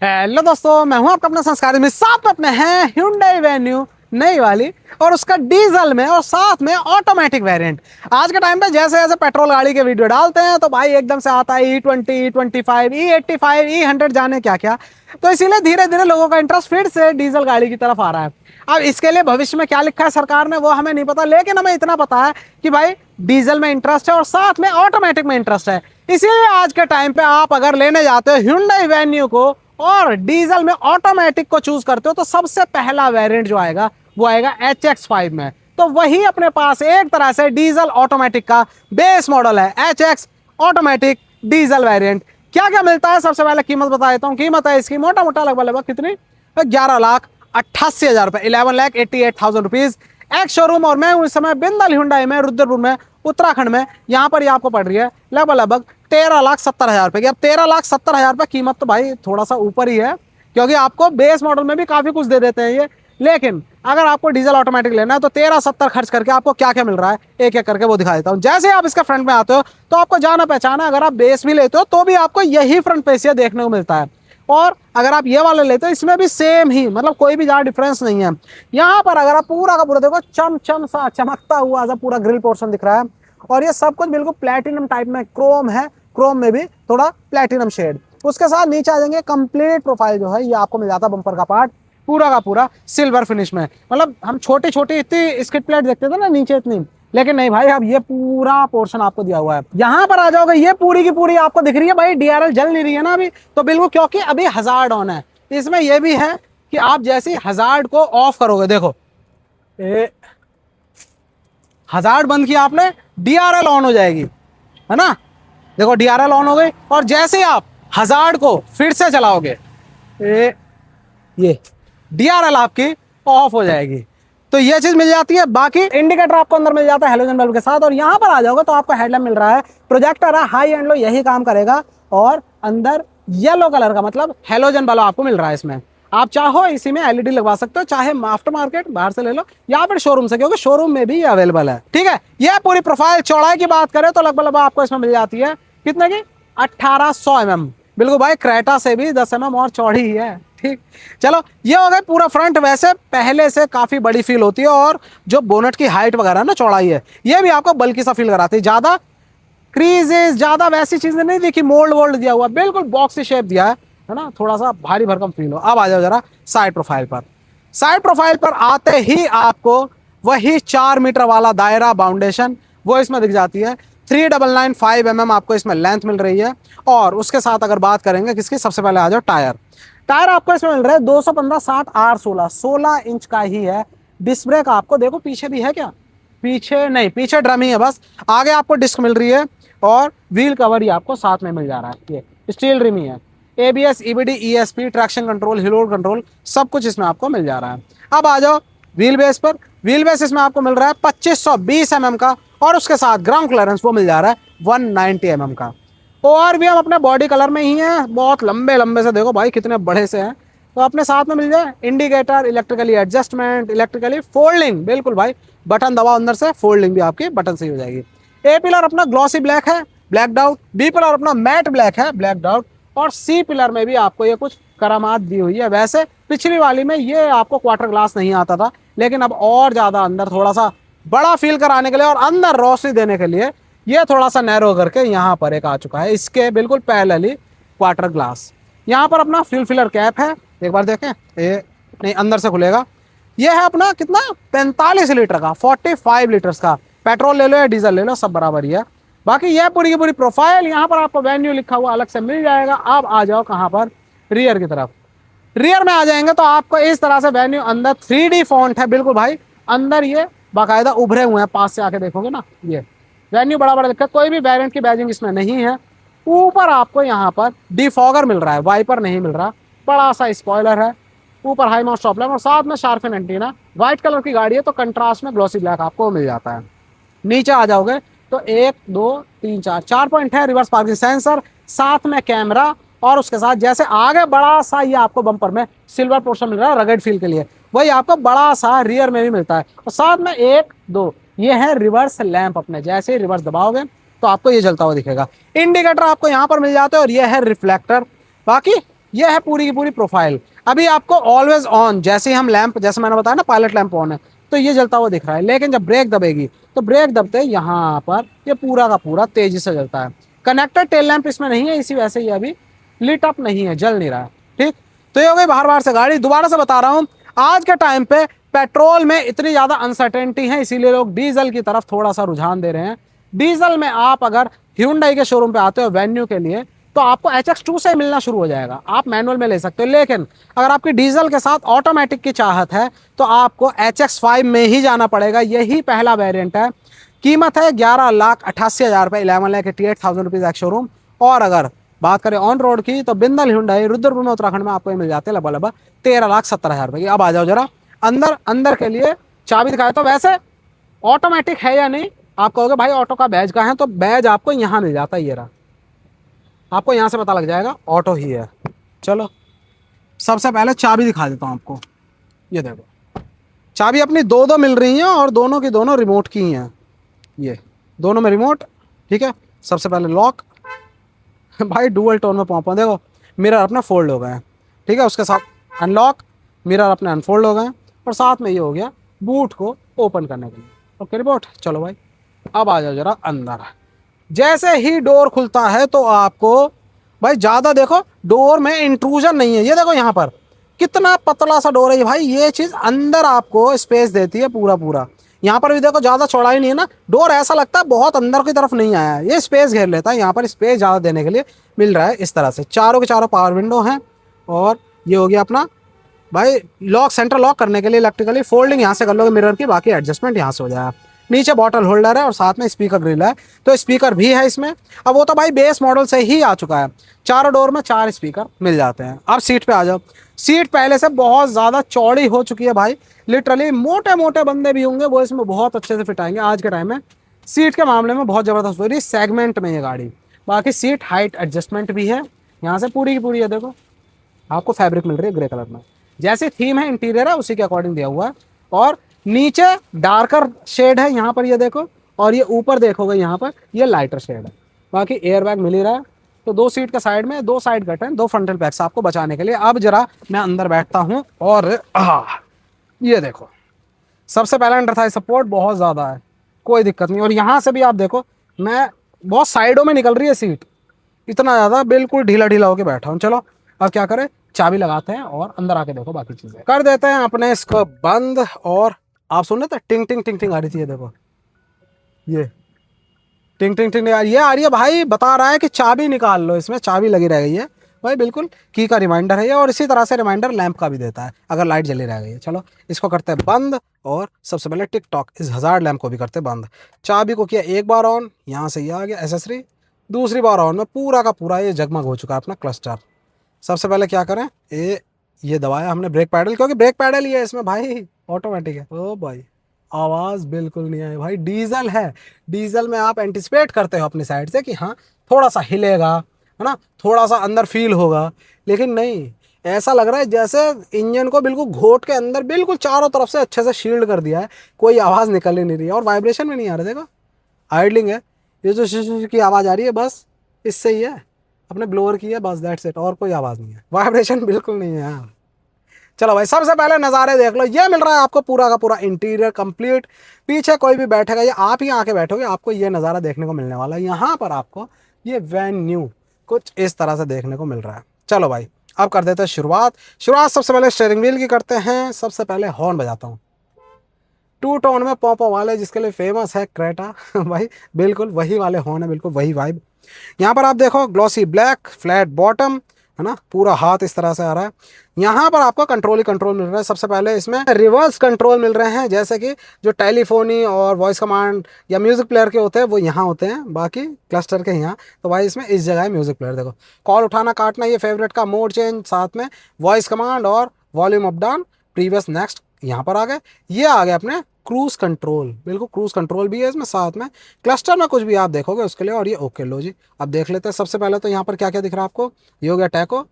Hello दोस्तों, मैं हूं आपका अपना संस्कारी में। साथ में अपने हैं Hyundai वेन्यू नई वाली और उसका डीजल में और साथ में ऑटोमेटिक वेरिएंट। आज के टाइम पे जैसे जैसे पेट्रोल गाड़ी के वीडियो डालते हैं तो भाई एकदम से आता है E20, E25, E85, E100 जाने क्या क्या। तो इसीलिए धीरे धीरे लोगों का इंटरेस्ट फिर से डीजल गाड़ी की तरफ आ रहा है। अब इसके लिए भविष्य में क्या लिखा है सरकार ने वो हमें नहीं पता, लेकिन हमें इतना पता है कि भाई डीजल में इंटरेस्ट है और साथ में ऑटोमेटिक में इंटरेस्ट है। इसीलिए आज के टाइम पे आप अगर लेने जाते हो Hyundai वेन्यू को और डीजल में ऑटोमेटिक को चूज करते हो तो सबसे पहला वेरिएंट जो आएगा वो आएगा HX5 में। तो वही अपने पास एक तरह से डीजल ऑटोमेटिक का बेस मॉडल है, HX ऑटोमेटिक डीजल वेरिएंट। क्या क्या मिलता है सबसे पहले कीमत बता देता हूँ। कीमत है इसकी मोटा मोटा लगभग लगभग कितनी, 11,88,000 रुपए, 11,88,000 रुपीज एक्स शोरूम। और मैं इस समय बिंदल Hyundai में रुद्रपुर में उत्तराखंड में, यहाँ पर ये आपको पड़ रही है लगभग लगभग 13,70,000 रुपए की। अब 13,70,000 रुपए कीमत तो भाई थोड़ा सा ऊपर ही है, क्योंकि आपको बेस मॉडल में भी काफी कुछ दे देते हैं ये। लेकिन अगर आपको डीजल ऑटोमेटिक लेना है तो 13,70 खर्च करके आपको क्या क्या मिल रहा है एक एक करके वो दिखा देता हूँ। जैसे आप इसका फ्रंट में आते हो तो आपको जाना पहचाना, अगर आप बेस भी लेते हो तो भी आपको यही फ्रंट पेसिया देखने को मिलता है। और अगर आप ये वाले लेते हो इसमें भी सेम ही, मतलब कोई भी ज्यादा डिफरेंस नहीं है। यहाँ पर अगर आप पूरा का पूरा देखो, चम चम सा चमकता हुआ सा पूरा ग्रिल पोर्शन दिख रहा है। और ये सब कुछ बिल्कुल प्लेटिनम टाइप में क्रोम है, क्रोम में भी थोड़ा प्लेटिनम शेड। उसके साथ नीचे आ जाएंगे, कंप्लीट प्रोफाइल जो है ये आपको मिल जाता है बम्पर का पार्ट पूरा का पूरा सिल्वर फिनिश में। मतलब हम छोटी छोटी इतनी स्किड प्लेट देखते थे ना नीचे इतनी, लेकिन नहीं भाई अब ये पूरा पोर्शन आपको दिया हुआ है। यहाँ पर आ जाओगे, ये पूरी की पूरी आपको दिख रही है भाई, DRL जल नहीं रही है ना अभी तो बिल्कुल, क्योंकि अभी हजार्ड ऑन है। इसमें यह भी है कि आप जैसे हजार्ड को ऑफ करोगे, देखो हजार्ड बंद किया आपने, DRL ऑन हो जाएगी, है ना। देखो DRL ऑन हो गई और जैसे ही आप हजार्ड को फिर से चलाओगे ये DRL आपकी ऑफ हो जाएगी। तो ये चीज मिल जाती है। बाकी इंडिकेटर आपको अंदर मिल जाता है हेलोजन बल्ब के साथ। और यहाँ पर आ जाओगे तो आपको हेडलैम्प मिल रहा है, प्रोजेक्टर है, हाई एंड लो यही काम करेगा। और अंदर येलो कलर का मतलब हेलोजन बल्ब आपको मिल रहा है इसमें। आप चाहो इसी में LED लगवा सकते हो, चाहे आफ्टर मार्केट बाहर से ले लो या फिर शोरूम से, क्योंकि शोरूम में भी ये अवेलेबल है। ठीक है, ये पूरी प्रोफाइल। चौड़ाई की बात करें तो लगभग आपको इसमें मिल जाती है कितने की, 1800 mm। बिल्कुल भाई, क्रेटा से भी 10 mm और चौड़ी ही है। ठीक, चलो ये हो गया पूरा फ्रंट। वैसे पहले से काफी बड़ी फील होती है और जो बोनट की हाइट वगैरह ना, चौड़ाई है, ये भी आपको बल्कि सा फील कराती है। ज्यादा क्रीजेस, ज्यादा वैसी चीजें नहीं देखी, मोल्ड वोल्ड दिया हुआ, बिल्कुल बॉक्सी शेप दिया है ना, थोड़ा सा भारी भरकम फील हो। अब आ जाओ जरा साइड प्रोफाइल पर। साइड प्रोफाइल पर आते ही आपको वही 4 मीटर वाला दायरा बाउंडेशन वो इसमें दिख जाती है। 3995 mm आपको इसमें लेंथ मिल रही है। और उसके साथ अगर बात करेंगे किसकी, सबसे पहले आ जाओ टायर। टायर आपको इसमें मिल रहा है 215/60 16 इंच का ही है। डिस्क ब्रेक आपको देखो पीछे भी है क्या, पीछे नहीं, पीछे ड्रम ही है बस। आगे आपको डिस्क मिल रही है और व्हील कवर ही आपको साथ में मिल जा रहा है, ये स्टील रिम ही है। ABS, EBD, ESP, traction control, hill hold control सब कुछ इसमें आपको मिल जा रहा है। अब आ जाओ व्हील बेस पर। व्हील बेस इसमें आपको मिल रहा है 2520 mm का और उसके साथ ग्राउंड क्लियरेंस वो मिल जा रहा है 190 mm का। और भी हम अपने बॉडी कलर में ही है, बहुत लंबे लंबे से, देखो भाई कितने बड़े से हैं। तो अपने साथ में मिल जाए indicator, electrically adjustment, electrically folding, बिल्कुल भाई बटन दबाओ अंदर से, फोल्डिंग भी आपकी बटन से ही हो जाएगी। A पिलर अपना ग्लॉसी ब्लैक है, ब्लैक डाउट। B पिलर अपना मैट ब्लैक है, ब्लैक डाउट। और C पिलर में भी आपको ये कुछ करामात दी हुई है। वैसे पिछली वाली में ये आपको क्वार्टर ग्लास नहीं आता था, लेकिन अब और ज्यादा अंदर थोड़ा सा बड़ा फील कराने के लिए और अंदर रोशनी देने के लिए ये थोड़ा सा नैरो करके यहाँ पर एक आ चुका है, इसके बिल्कुल पैरेलल ही क्वार्टर ग्लास। यहाँ पर अपना फ्यूल फिलर कैप है, एक बार देखें, ये नहीं अंदर से खुलेगा। ये है अपना कितना, 45 लीटर का, 45 लीटर्स का। पेट्रोल ले लो या डीजल ले लो सब बराबर ही है। बाकी यह पूरी की पूरी प्रोफाइल। यहाँ पर आपको वेन्यू लिखा हुआ अलग से मिल जाएगा। अब आ जाओ कहाँ पर, रियर की तरफ। रियर में आ जाएंगे तो आपको इस तरह से वेन्यू अंदर 3D फॉन्ट है, बिल्कुल भाई अंदर ये बाकायदा उभरे हुए हैं, पास से आके देखोगे ना, ये वेन्यू बड़ा बड़ा दिक्कत। कोई भी वेरिएंट की बैजिंग इसमें नहीं है। ऊपर आपको यहाँ पर डिफॉगर मिल रहा है, वाइपर नहीं मिल रहा। बड़ा सा स्पॉइलर है, ऊपर हाई माउंट स्टॉप लैम्प और साथ में शार्पन एंटीना। व्हाइट कलर की गाड़ी है तो कंट्रास्ट में ग्लॉसी ब्लैक आपको मिल जाता है। नीचे आ जाओगे तो 1 2 3 4 पॉइंट है, रिवर्स पार्किंग सेंसर, साथ में कैमरा। और उसके साथ जैसे आगे बड़ा सा ये आपको बम्पर में सिल्वर पोर्शन मिल रहा है रगड़ फील के लिए, वही आपको बड़ा सा रियर में भी मिलता है। और साथ में 1 2 ये है रिवर्स लैंप। अपने जैसे ही रिवर्स दबाओगे तो आपको ये जलता हुआ दिखेगा। इंडिकेटर आपको यहाँ पर मिल जाता है और ये है रिफ्लेक्टर। बाकी ये है पूरी की पूरी प्रोफाइल। अभी आपको ऑलवेज ऑन, जैसे ही हम लैंप, जैसे मैंने बताया ना पायलट लैंप ऑन है तो ये जलता हुआ दिख रहा है, लेकिन जब ब्रेक दबेगी तो ब्रेक दबते यहाँ पर ये पूरा का पूरा तेजी से जलता है। कनेक्टेड टेल लैंप इसमें नहीं है, इसी वजह से ये अभी लिट अप नहीं है, जल नहीं रहा है। ठीक, तो ये हो गई बाहर बाहर से गाड़ी। दोबारा से बता रहा हूँ, आज के टाइम पे पेट्रोल में इतनी ज्यादा अनसर्टेनिटी है, इसीलिए लोग डीजल की तरफ थोड़ा सा रुझान दे रहे हैं। डीजल में आप अगर Hyundai के शोरूम पे आते हो वेन्यू के लिए तो आपको HX2 से मिलना शुरू हो जाएगा, आप मैनुअल में ले सकते हो। लेकिन अगर आपकी डीजल के साथ ऑटोमेटिक की चाहत है तो आपको HX5 में ही जाना पड़ेगा, यही पहला वेरिएंट है। कीमत है 11,88,000 रुपये, 11,88,000 रुपीज एक शोरूम। और अगर बात करें ऑन रोड की तो बिंदल Hyundai रुद्रपुर में उत्तराखंड में आपको ये मिल जाते हैं लगभग 13,70,000 रुपये की। अब आ जाओ जरा अंदर। अंदर के लिए चाबी दिखाया तो वैसे ऑटोमेटिक है या नहीं, आप कहोगे भाई ऑटो का बैज कहाँ है, तो बैज आपको यहाँ मिल जाता है, ये रहा, आपको यहाँ से पता लग जाएगा ऑटो ही है। चलो सबसे पहले चाबी दिखा देता हूँ आपको। ये देखो चाबी अपनी दो दो मिल रही हैं और दोनों की दोनों रिमोट की ही हैं, ये दोनों में रिमोट। ठीक है, सबसे पहले लॉक भाई डुअल टोन में पॉप, देखो मिरर अपने फोल्ड हो गए हैं। ठीक है, उसके साथ अनलॉक, मिरर अपने अनफोल्ड हो गए हैं, और साथ में ये हो गया बूट को ओपन करने के लिए। Okay remote. चलो भाई अब आ जाओ जरा अंदर। जैसे ही डोर खुलता है तो आपको भाई ज़्यादा देखो डोर में इंट्रूजन नहीं है, ये देखो यहाँ पर कितना पतला सा डोर है ये भाई, ये चीज़ अंदर आपको स्पेस देती है पूरा पूरा। यहाँ पर भी देखो ज़्यादा चौड़ाई नहीं है ना, डोर ऐसा लगता है बहुत अंदर की तरफ नहीं आया है, ये स्पेस घेर लेता है, यहाँ पर स्पेस ज़्यादा देने के लिए मिल रहा है इस तरह से। चारों के चारों पावर विंडो हैं, और ये हो गया अपना भाई लॉक, सेंटर लॉक करने के लिए इलेक्ट्रिकली फोल्डिंग यहाँ से कर लोगे मिरर की, बाकी एडजस्टमेंट यहाँ से हो जाएगा। नीचे बॉटल होल्डर है और साथ में स्पीकर ग्रिल है, तो स्पीकर भी है इसमें। अब वो तो भाई बेस मॉडल से ही आ चुका है, चारों डोर में 4 स्पीकर मिल जाते हैं। अब सीट पे आ जाओ। सीट पहले से बहुत ज़्यादा चौड़ी हो चुकी है भाई, लिटरली मोटे मोटे बंदे भी होंगे वो इसमें बहुत अच्छे से फिट आएंगे। आज के टाइम में सीट के मामले में बहुत ज़बरदस्त हो रही है सेगमेंट में ये गाड़ी। बाकी सीट हाइट एडजस्टमेंट भी है, यहाँ से पूरी की पूरी है देखो आपको फैब्रिक मिल रही है ग्रे कलर में, जैसे थीम है इंटीरियर है उसी के अकॉर्डिंग दिया हुआ है। और नीचे डार्कर शेड है यहाँ पर ये देखो, और ये ऊपर देखोगे यहाँ पर ये लाइटर शेड है। बाकी एयर बैग मिल ही रहा है। तो 2 सीट के साइड में 2 साइड कट हैं, 2 फ्रंटल बैग्स आपको बचाने के लिए। अब जरा मैं अंदर बैठता हूँ और ये देखो सबसे पहला अंडर थाई सपोर्ट बहुत ज़्यादा है, कोई दिक्कत नहीं। और यहाँ से भी आप देखो मैं बहुत साइडों में निकल रही है सीट, इतना ज़्यादा बिल्कुल ढीला ढीला होके बैठा हूँ। चलो अब क्या करें, चाबी लगाते हैं और अंदर आके देखो बाकी चीज़ें कर देते हैं अपने इसको बंद। और आप सुन रहे थे टिंग टिंग टिंग टिंग आ रही थी, ये देखो ये टिंग टिंग टिंग ये आ रही है भाई, बता रहा है कि चाबी निकाल लो, इसमें चाबी लगी रह गई है भाई, बिल्कुल की का रिमाइंडर है ये। और इसी तरह से रिमाइंडर लैंप का भी देता है अगर लाइट जली रह गई है। चलो इसको करते हैं बंद, और सबसे पहले टिकटॉक इस हज़ार्ड लैंप को भी करते हैं बंद। चाबी को किया एक बार ऑन, यहाँ से ये आ गया एसेसरी, दूसरी बार ऑन में पूरा का पूरा ये जगमग हो चुका है अपना क्लस्टर। सबसे पहले क्या करें, ये दबाया हमने ब्रेक पैडल, क्योंकि ब्रेक पैडल ही है इसमें भाई, ऑटोमेटिक है। ओ भाई आवाज़ बिल्कुल नहीं आई भाई, डीजल है। डीजल में आप एंटिसिपेट करते हो अपनी साइड से कि हाँ थोड़ा सा हिलेगा है ना, थोड़ा सा अंदर फील होगा, लेकिन नहीं, ऐसा लग रहा है जैसे इंजन को बिल्कुल घोट के अंदर बिल्कुल चारों तरफ से अच्छे से शील्ड कर दिया है, कोई आवाज़ निकल ही नहीं रही है और वाइब्रेशन भी नहीं आ रहा। देखो आइडलिंग है, ये जो शिश की आवाज़ आ रही है बस इससे ही है, अपने ब्लोअर की है बस, दैट्स इट, और कोई आवाज़ नहीं है, वाइब्रेशन बिल्कुल नहीं है यार। चलो भाई सबसे पहले नज़ारे देख लो, ये मिल रहा है आपको पूरा का पूरा इंटीरियर कंप्लीट। पीछे कोई भी बैठेगा या आप ही आके बैठोगे आपको ये नज़ारा देखने को मिलने वाला है। यहाँ पर आपको ये वैन न्यू कुछ इस तरह से देखने को मिल रहा है। चलो भाई अब कर देते हैं शुरुआत सबसे पहले स्टीयरिंग व्हील की करते हैं। सबसे पहले हॉर्न बजाता हूँ, 2 टोन में पोपो वाले जिसके लिए फेमस है क्रेटा भाई, बिल्कुल वही वाले हॉर्न है, बिल्कुल वही वाइब। यहाँ पर आप देखो ग्लॉसी ब्लैक, फ्लैट बॉटम है ना, पूरा हाथ इस तरह से आ रहा है। यहाँ पर आपको कंट्रोल ही कंट्रोल मिल रहा है। सबसे पहले इसमें रिवर्स कंट्रोल मिल रहे हैं, जैसे कि जो टेलीफोनी और वॉइस कमांड या म्यूज़िक प्लेयर के होते हैं वो यहाँ होते हैं, बाकी क्लस्टर के यहाँ। तो भाई इसमें इस जगह है म्यूज़िक प्लेयर, देखो कॉल उठाना काटना, ये फेवरेट का मोड चेंज, साथ में वॉइस कमांड और volume up down, previous next यहाँ पर आ गए। ये आ गए अपने क्रूज़ कंट्रोल, बिल्कुल क्रूज़ कंट्रोल भी है इसमें, साथ में क्लस्टर में कुछ भी आप देखोगे उसके लिए। और ये ओके लो जी अब देख लेते हैं। सबसे पहले तो यहाँ पर क्या क्या दिख रहा है आपको, ये हो गया टैको,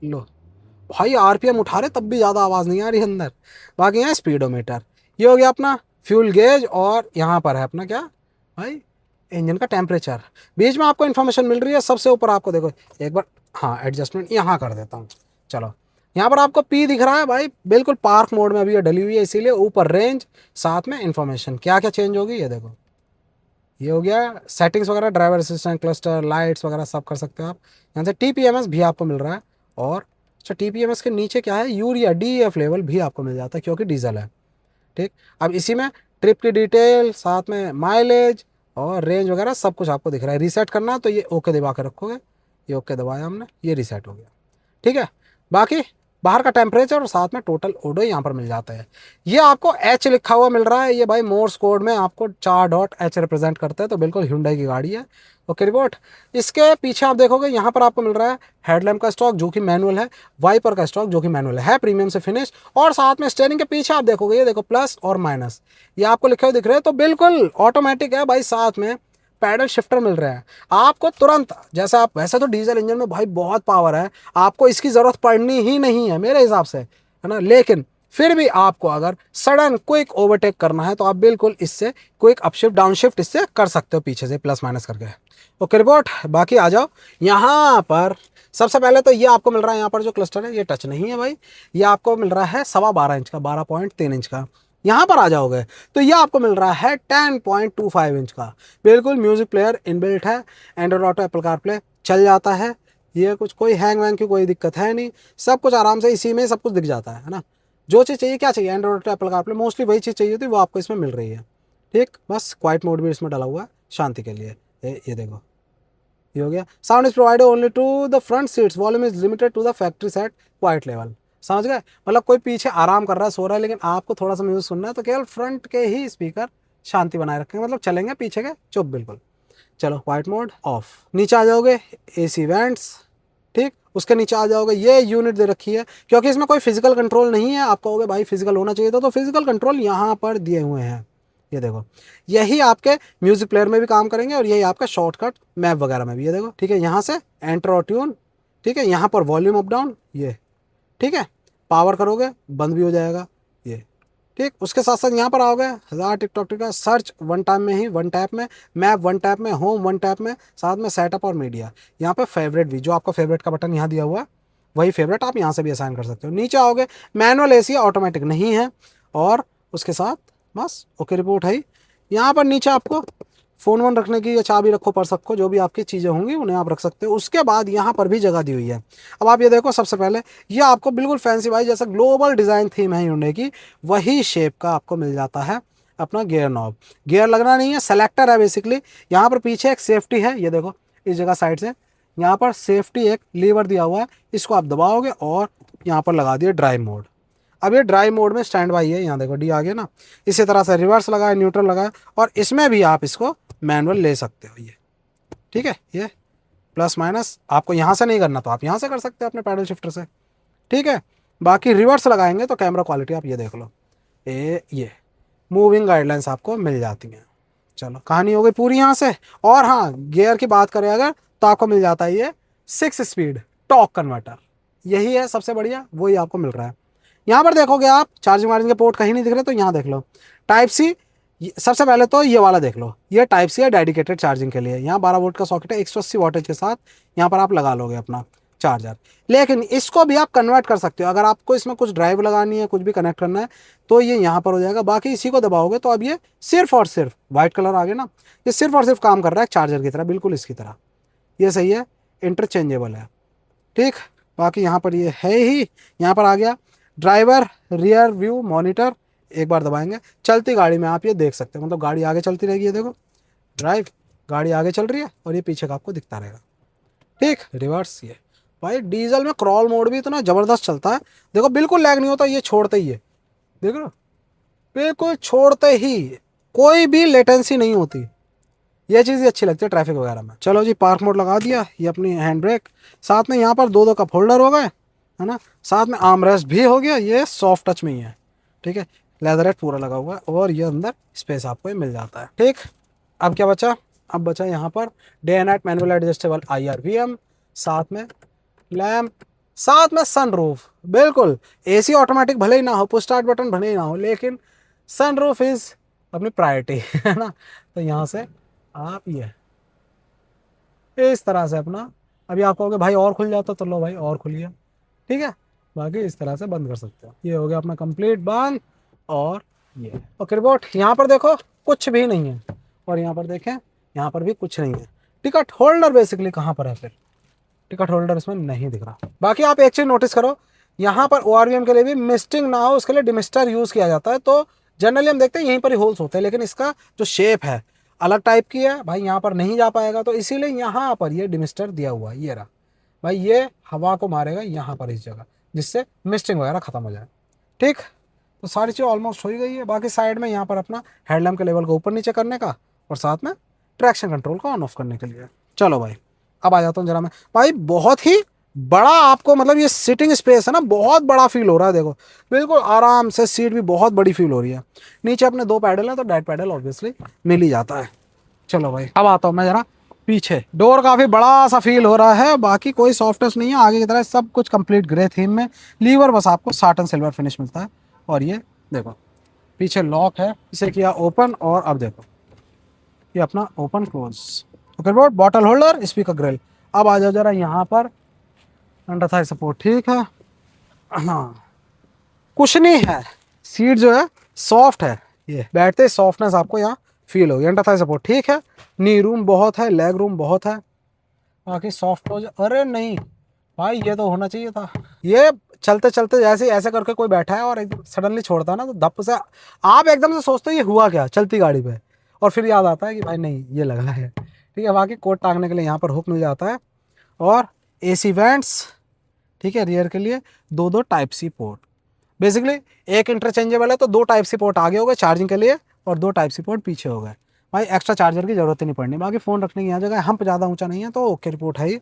लो भाई आरपीएम उठा रहे तब भी ज़्यादा आवाज़ नहीं आ रही अंदर। बाकी यहाँ स्पीडोमीटर, ये हो गया अपना फ्यूल गेज, और यहाँ पर है अपना क्या भाई इंजन का टेम्परेचर। बीच में आपको इन्फॉर्मेशन मिल रही है, सबसे ऊपर आपको देखो एक बार हाँ एडजस्टमेंट यहाँ कर देता हूँ। चलो यहाँ पर आपको पी दिख रहा है भाई, बिल्कुल पार्क मोड में अभी ये डली हुई है, इसीलिए ऊपर रेंज, साथ में इन्फॉर्मेशन क्या क्या चेंज होगी ये देखो। ये हो गया सेटिंग्स वगैरह, ड्राइवर असिस्टेंट, क्लस्टर, लाइट्स वगैरह सब कर सकते हो आप यहाँ से। टीपीएमएस भी आपको मिल रहा है, और अच्छा टीपीएमएस के नीचे क्या है, यूरिया डीएफ लेवल भी आपको मिल जाता है क्योंकि डीजल है। ठीक, अब इसी में ट्रिप की डिटेल, साथ में माइलेज और रेंज वगैरह सब कुछ आपको दिख रहा है। रीसेट करना है तो ये ओके दबा के रखोगे, ये ओके दबाया हमने, ये रीसेट हो गया। ठीक है, बाकी बाहर का टेम्परेचर और साथ में टोटल ओडो यहाँ पर मिल जाता है। ये आपको एच लिखा हुआ मिल रहा है, ये भाई मोर्स कोड में आपको 4.H रिप्रेजेंट करता है, तो बिल्कुल hyundai की गाड़ी है। ओके रिपोर्ट, इसके पीछे आप देखोगे यहाँ पर आपको मिल रहा है हेडलैम्प का स्टॉक जो कि मैनुअल है, वाइपर का स्टॉक जो कि मैनुअल है प्रीमियम से फिनिश, और साथ में स्टीयरिंग के पीछे आप देखोगे ये देखो प्लस और माइनस, ये आपको लिखे हुए दिख रहे हैं, तो बिल्कुल ऑटोमेटिक है भाई। साथ में पैडल शिफ्टर मिल रहे हैं आपको तुरंत, जैसे आप वैसे तो डीजल इंजन में भाई बहुत पावर है, आपको इसकी ज़रूरत पड़नी ही नहीं है मेरे हिसाब से, है ना, लेकिन फिर भी आपको अगर सडन क्विक ओवरटेक करना है तो आप बिल्कुल इससे क्विक अपशिफ्ट डाउनशिफ्ट इससे कर सकते हो पीछे से प्लस माइनस करके। ओके रिपोर्ट, बाकी आ जाओ यहाँ पर। सबसे पहले तो ये आपको मिल रहा है यहाँ पर जो क्लस्टर है ये टच नहीं है भाई, ये आपको मिल रहा है 12.25 इंच का, 12.3 इंच का। यहाँ पर आ जाओगे तो ये आपको मिल रहा है 10.25 इंच का, बिल्कुल म्यूजिक प्लेयर इनबिल्ट है, एंड्रॉइड ऑटो एप्पल कारप्ले चल जाता है, ये कुछ कोई हैंग वैंग की कोई दिक्कत है नहीं, सब कुछ आराम से इसी में सब कुछ दिख जाता है ना। जो चीज़ चाहिए, क्या चाहिए, Android auto Apple CarPlay mostly वही चीज़ चाहिए थी वो आपको इसमें मिल रही है। ठीक, बस क्वाइट मोड भी इसमें डला हुआ है शांति के लिए, ये देखो ये हो गया। Sound is provided only to the front seats, volume is limited to the factory set quiet level. समझ गए, मतलब कोई पीछे आराम कर रहा है, सो रहा है, लेकिन आपको थोड़ा सा म्यूजिक सुनना है तो केवल फ्रंट के ही स्पीकर शांति बनाए रखेंगे, मतलब चलेंगे, पीछे के चुप बिल्कुल। चलो वाइट मोड ऑफ, नीचे आ जाओगे एसी वेंट्स। ठीक, उसके नीचे आ जाओगे, ये यूनिट दे रखी है क्योंकि इसमें कोई फिजिकल कंट्रोल नहीं है। आप कहोगे भाई फिजिकल होना चाहिए था, तो फिजिकल कंट्रोल यहाँ पर दिए हुए हैं, ये देखो। यही आपके म्यूजिक प्लेयर में भी काम करेंगे और यही आपका शॉर्टकट मैप वगैरह में भी, ये देखो। ठीक है, यहाँ से एंटर और ट्यून, ठीक है, यहाँ पर वॉल्यूम अप डाउन, ये ठीक है, पावर करोगे बंद भी हो जाएगा ये। ठीक, उसके साथ साथ यहाँ पर आओगे, हज़ार टिकटॉक का सर्च वन टाइम में ही, वन टैप में, मैप वन टैप में, होम वन टैप में, साथ में सेटअप और मीडिया। यहाँ पे फेवरेट भी, जो आपका फेवरेट का बटन यहाँ दिया हुआ है वही फेवरेट आप यहाँ से भी असाइन कर सकते हो। नीचे आओगे, मैनुअल एसी ऑटोमेटिक नहीं है, और उसके साथ बस ओके रिपोर्ट है। यहाँ पर नीचे आपको फ़ोन वोन रखने की या चाबी रखो पर्स रखो, जो भी आपकी चीज़ें होंगी उन्हें आप रख सकते हो। उसके बाद यहाँ पर भी जगह दी हुई है। अब आप ये देखो, सबसे पहले ये आपको बिल्कुल फैंसी भाई जैसा ग्लोबल डिज़ाइन थीम है hyundai की, वही शेप का आपको मिल जाता है अपना गियर नॉब। गियर लगना नहीं है, सेलेक्टर है बेसिकली। यहाँ पर पीछे एक सेफ्टी है, ये देखो इस जगह साइड से यहाँ पर सेफ्टी एक लीवर दिया हुआ है, इसको आप दबाओगे और यहाँ पर लगा दिए ड्राइव मोड। अब ये ड्राइव मोड में स्टैंड बाई है, यहाँ देखो डी आ गया ना। इसी तरह से रिवर्स लगाए, न्यूट्रल लगाए, और इसमें भी आप इसको मैनुअल ले सकते हो ये। ठीक है, ये प्लस माइनस आपको यहाँ से नहीं करना तो आप यहाँ से कर सकते हो अपने पैडल शिफ्टर से। ठीक है, बाकी रिवर्स लगाएंगे तो कैमरा क्वालिटी आप ये देख लो, ये मूविंग गाइडलाइंस आपको मिल जाती हैं। चलो कहानी हो गई पूरी यहाँ से। और हाँ, गियर की बात करें अगर तो आपको मिल जाता है ये 6 स्पीड टॉर्क कन्वर्टर, यही है सबसे बढ़िया, वही आपको मिल रहा है। यहाँ पर देखोगे आप चार्जिंग वार्जिंग के पोर्ट कहीं नहीं दिख रहे, तो यहाँ देख लो टाइप सी। सबसे पहले तो ये वाला देख लो, ये टाइप सी है डेडिकेटेड चार्जिंग के लिए। यहाँ 12 वोल्ट का सॉकेट है, 180 वॉटेज के साथ यहाँ पर आप लगा लोगे अपना चार्जर। लेकिन इसको भी आप कन्वर्ट कर सकते हो, अगर आपको इसमें कुछ ड्राइव लगानी है, कुछ भी कनेक्ट करना है, तो ये यहाँ पर हो जाएगा। बाकी इसी को दबाओगे तो अब ये सिर्फ और सिर्फ वाइट कलर आ गया ना, ये सिर्फ और सिर्फ काम कर रहा है चार्जर की तरह, बिल्कुल इसकी तरह। ये सही है, इंटरचेंजेबल है। ठीक, बाकी यहाँ पर ये है ही। यहाँ पर आ गया ड्राइवर रियर व्यू मॉनिटर, एक बार दबाएंगे चलती गाड़ी में आप ये देख सकते हो, मतलब गाड़ी आगे चलती रहेगी, ये देखो ड्राइव, गाड़ी आगे चल रही है और ये पीछे का आपको दिखता रहेगा। ठीक, रिवर्स, ये भाई डीजल में क्रॉल मोड भी इतना ज़बरदस्त चलता है, देखो बिल्कुल लैग नहीं होता, ये छोड़ते ही है, देख लो बिल्कुल छोड़ते ही, कोई भी लेटेंसी नहीं होती। ये चीज़ अच्छी लगती है ट्रैफिक वगैरह में। चलो जी, पार्क मोड लगा दिया, ये अपनी हैंड ब्रेक, साथ में यहाँ पर दो कप होल्डर हो गए, है ना, साथ में आर्म रेस्ट भी हो गया, ये सॉफ्ट टच में ही है। ठीक है, लेदरेट पूरा लगा हुआ है, और ये अंदर स्पेस आपको मिल जाता है। ठीक, अब क्या बचा, अब बचा यहाँ per day and night manual adjustable IRVM, साथ में लैम्प, साथ में सनरूफ। बिल्कुल एसी ऑटोमेटिक भले ही ना हो, पुश स्टार्ट बटन भले ही ना हो, लेकिन सनरूफ इज़ अपनी प्रायोरिटी है ना। तो यहाँ से आप ये इस तरह से अपना अभी आप कहोगे भाई और खुल जाता, तो लो भाई और खुल गया, ठीक है। बाकी इस तरह से बंद कर सकते हो। ये हो गया अपना कंप्लीट बंद। और ये ओके रिपोर्ट, यहाँ पर देखो कुछ भी नहीं है, और यहाँ पर देखें यहाँ पर भी कुछ नहीं है। टिकट होल्डर बेसिकली कहाँ पर है फिर, टिकट होल्डर इसमें नहीं दिख रहा। बाकी आप एक चीज़ नोटिस करो, यहाँ पर ORVM के लिए भी मिस्टिंग ना हो उसके लिए डिमिस्टर यूज़ किया जाता है। तो जनरली हम देखते हैं यहीं पर ही होल्स होते हैं, लेकिन इसका जो शेप है अलग टाइप की है भाई, यहाँ पर नहीं जा पाएगा, तो इसीलिए यहाँ पर ये डिमिस्टर दिया हुआ है। ये रहा भाई, ये हवा को मारेगा यहाँ पर इस जगह, जिससे मिस्टिंग वगैरह खत्म हो जाए, ठीक। तो सारी चीज़ ऑलमोस्ट हो ही गई है। बाकी साइड में यहाँ पर अपना हेडलैम्प के लेवल को ऊपर नीचे करने का, और साथ में ट्रैक्शन कंट्रोल को ऑन ऑफ करने के लिए। चलो भाई अब आ जाता हूँ जरा मैं, भाई बहुत ही बड़ा आपको मतलब ये सिटिंग स्पेस है ना, बहुत बड़ा फील हो रहा है। देखो बिल्कुल आराम से, सीट भी बहुत बड़ी फील हो रही है। नीचे अपने 2 पैडल हैं, तो डेड पैडल ऑब्वियसली मिल ही जाता है। चलो भाई अब आता हूँ मैं जरा पीछे। डोर काफ़ी बड़ा सा फील हो रहा है, बाकी कोई सॉफ्टनेस नहीं है आगे की तरह, सब कुछ कंप्लीट ग्रे थीम में। लीवर बस आपको साटन सिल्वर फिनिश मिलता है। और ये देखो पीछे लॉक है, इसे किया ओपन, और अब देखो ये अपना open close. Okay board, bottle holder, speaker grill. अब आ जाओ जरा यहाँ पर, अंडर थाई सपोर्ट ठीक है, हाँ कुशनी है, सीट जो है सॉफ्ट है, ये बैठते सॉफ्टनेस आपको यहाँ फील होगी। अंडर थाई सपोर्ट ठीक है, नी रूम बहुत है, लेग रूम बहुत है, बाकी सॉफ्ट हो जाए। अरे नहीं भाई, ये तो होना चाहिए था। ये चलते चलते जैसे ऐसे करके कोई बैठा है और एकदम सडनली छोड़ता है ना, तो धप से आप एकदम से सोचते हो ये हुआ क्या चलती गाड़ी पे, और फिर याद आता है कि भाई नहीं ये लगा है, ठीक है। बाकी कोट टांगने के लिए यहाँ पर हुक मिल जाता है, और AC वेंट्स, ठीक है। रियर के लिए 2 टाइप सी पोर्ट, बेसिकली एक इंटरचेंजेबल है, तो 2 टाइप सी पोर्ट आगे हो गए चार्जिंग के लिए, और 2 टाइप सी पोर्ट पीछे हो गए। भाई एक्स्ट्रा चार्जर की जरूरत ही नहीं पड़नी। बाकी फ़ोन रखने की यहाँ जगह, हम ज़्यादा ऊंचा नहीं है, तो ओके रिपोर्ट है ही।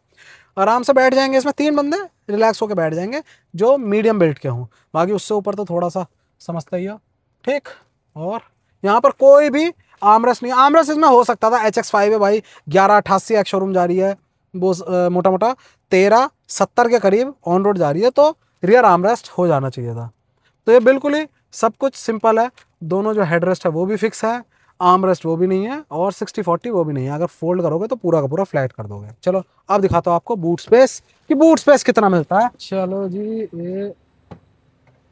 आराम से बैठ जाएंगे इसमें, 3 बंदे रिलैक्स होकर बैठ जाएंगे जो मीडियम बिल्ट के हों। बाकी उससे ऊपर तो थोड़ा सा समझता ही हो, ठीक। और यहाँ पर कोई भी आर्मरेस्ट नहीं, आर्मरेस्ट इसमें हो सकता था, HX5 है भाई, 1188 एक्स शोरूम जा रही है, वो मोटा मोटा 1370 के करीब ऑन रोड जा रही है, तो रियर आर्मरेस्ट हो जाना चाहिए था। तो ये बिल्कुल ही सब कुछ सिंपल है। दोनों जो हेडरेस्ट है वो भी फिक्स है, आर्मरेस्ट वो भी नहीं है, और 60-40 वो भी नहीं है। अगर फोल्ड करोगे तो पूरा का पूरा फ्लैट कर दोगे। चलो अब दिखाता हूँ आपको बूट स्पेस, कि बूट स्पेस कितना मिलता है। चलो जी, ये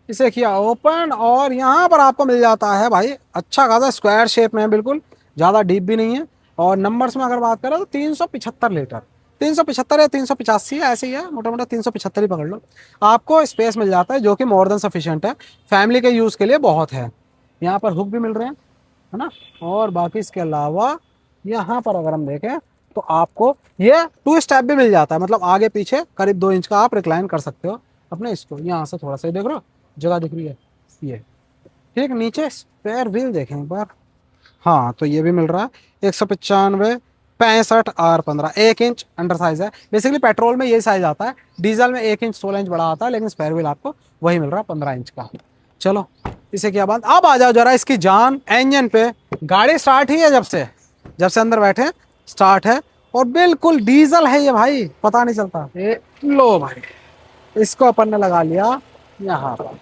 इसे किया ओपन, और यहाँ पर आपको मिल जाता है भाई अच्छा खासा स्क्वायर शेप में है, बिल्कुल ज़्यादा डीप भी नहीं है। और नंबर्स में अगर बात करें तो 375 लीटर, 375 या 385 है, ऐसे ही है, मोटा मोटा 375 ही पकड़ लो। आपको स्पेस मिल जाता है जो कि मोर देन सफिशिएंट है, फैमिली के यूज़ के लिए बहुत है। यहाँ पर हुक भी मिल रहे हैं, है ना। और बाकी इसके अलावा यहाँ पर अगर हम देखें तो आपको ये 2 स्टेप भी मिल जाता है, मतलब आगे पीछे करीब 2 इंच का आप रिक्लाइन कर सकते हो अपने इसको। यहाँ से थोड़ा सा ही देख रहे हो जगह दिख रही है ये, ठीक। नीचे स्पेयर व्हील देखें एक बार, हाँ तो ये भी मिल रहा है 195 65R15, 1 इंच अंडर साइज है। बेसिकली पेट्रोल में ये साइज आता है, डीजल में 1 इंच 16 इंच बड़ा आता है, लेकिन स्पेयर व्हील आपको वही मिल रहा है 15 इंच का। चलो इसे क्या बात, अब आ जाओ जरा इसकी जान इंजन पे। गाड़ी स्टार्ट ही है जब से अंदर बैठे स्टार्ट है, और बिल्कुल डीजल है ये भाई, पता नहीं चलता। ये लो भाई, इसको अपन ने लगा लिया यहाँ पर।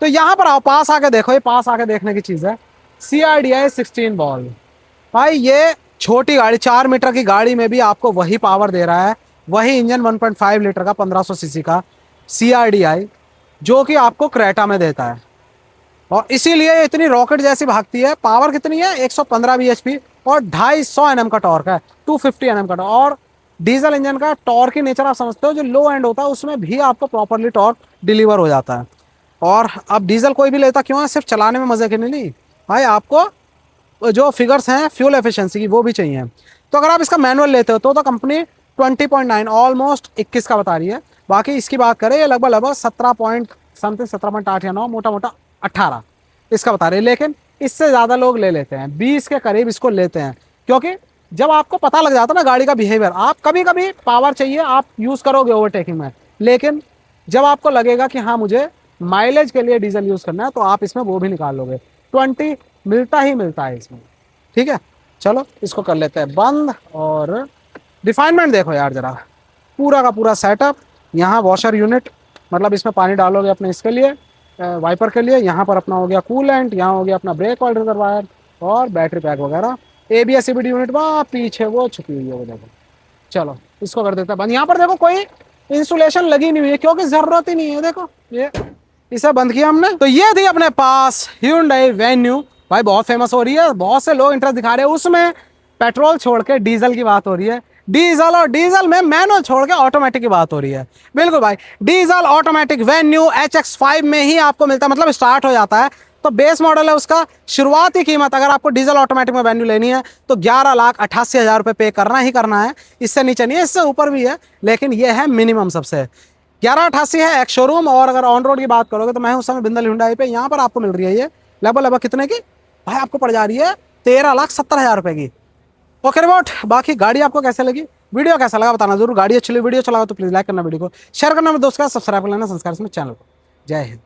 तो यहाँ पर आओ, पास आके देखो, ये पास आके देखने की चीज है। CRDI 16 बॉल भाई, ये छोटी गाड़ी 4 मीटर की गाड़ी में भी आपको वही पावर दे रहा है, वही इंजन 1.5 लीटर का 1500 सीसी का CRDI, जो कि आपको क्रेटा में देता है। और इसीलिए इतनी रॉकेट जैसी भागती है। पावर कितनी है, 115 bhp, और 250 Nm का टॉर्क है, 250 Nm का टॉर्क। और डीजल इंजन का टॉर्क की नेचर आप समझते हो, जो लो एंड होता है उसमें भी आपको प्रॉपरली टॉर्क डिलीवर हो जाता है। और अब डीजल कोई भी लेता क्यों है, सिर्फ चलाने में मजे के लिए नहीं भाई, आपको जो फिगर्स हैं फ्यूल एफिशिएंसी की वो भी चाहिए। तो अगर आप इसका मैनुअल लेते हो तो कंपनी 20.9 ऑलमोस्ट 21 का बता रही है। बाकी इसकी बात करें, ये लगभग 17 पॉइंट समथिंग, 17.8 या 9, मोटा मोटा 18 इसका बता रहे हैं। लेकिन इससे ज़्यादा लोग ले लेते हैं, 20 के करीब इसको लेते हैं, क्योंकि जब आपको पता लग जाता है ना गाड़ी का बिहेवियर, आप कभी कभी पावर चाहिए आप यूज़ करोगे ओवरटेकिंग में, लेकिन जब आपको लगेगा कि हाँ मुझे माइलेज के लिए डीजल यूज़ करना है, तो आप इसमें वो भी निकाल लोगे। 20 मिलता ही मिलता है इसमें, ठीक है। चलो इसको कर लेते हैं बंद। और रिफाइनमेंट देखो यार जरा, पूरा का पूरा सेटअप। यहाँ वॉशर यूनिट, मतलब इसमें पानी डालोगे अपने इसके लिए वाइपर के लिए। यहाँ पर अपना हो गया कूलेंट, यहाँ हो गया अपना ब्रेक ऑयल रिजर्वायर, और बैटरी पैक वगैरह। ABS CBD यूनिट वहाँ पीछे वो छुपी हुई है वो देखो। चलो इसको कर देते हैं बंद। यहाँ पर देखो कोई इंसुलेशन लगी नहीं हुई है क्योंकि जरूरत ही नहीं है। देखो ये इसे बंद किया हमने। तो ये थी अपने पास Hyundai Venue, भाई बहुत फेमस हो रही है, बहुत से लोग इंटरेस्ट दिखा रहे हैं। उसमें पेट्रोल छोड़ के डीजल की बात हो रही है, डीजल और डीजल में मैनुअल छोड़ के ऑटोमेटिक की बात हो रही है। बिल्कुल भाई, डीजल ऑटोमेटिक Venue HX5 में ही आपको मिलता है, मतलब स्टार्ट हो जाता है। तो बेस मॉडल है उसका, शुरुआती कीमत अगर आपको डीजल ऑटोमेटिक में Venue लेनी है तो 11,88,000 रुपये पे करना ही करना है। इससे नीचे नहीं है, इससे ऊपर भी है, लेकिन ये है मिनिमम सबसे। 1188 है एक शोरूम। और अगर ऑन रोड की बात करोगे तो मैं उस समय बिंदल Hyundai पे, यहाँ पर आपको मिल रही है ये लगभग कितने की भाई, आपको पड़ जा रही है 13,70,000 रुपए की। ओके रिपोर्ट, बाकी गाड़ी आपको कैसे लगी, वीडियो कैसा लगा बताना जरूर। गाड़ी अच्छी लगी, वीडियो चलाओ तो प्लीज लाइक करना, वीडियो को शेयर करना, मेरे दोस्त का सब्सक्राइब कर लेना संस्कार इसमें चैनल को। जय हिंद।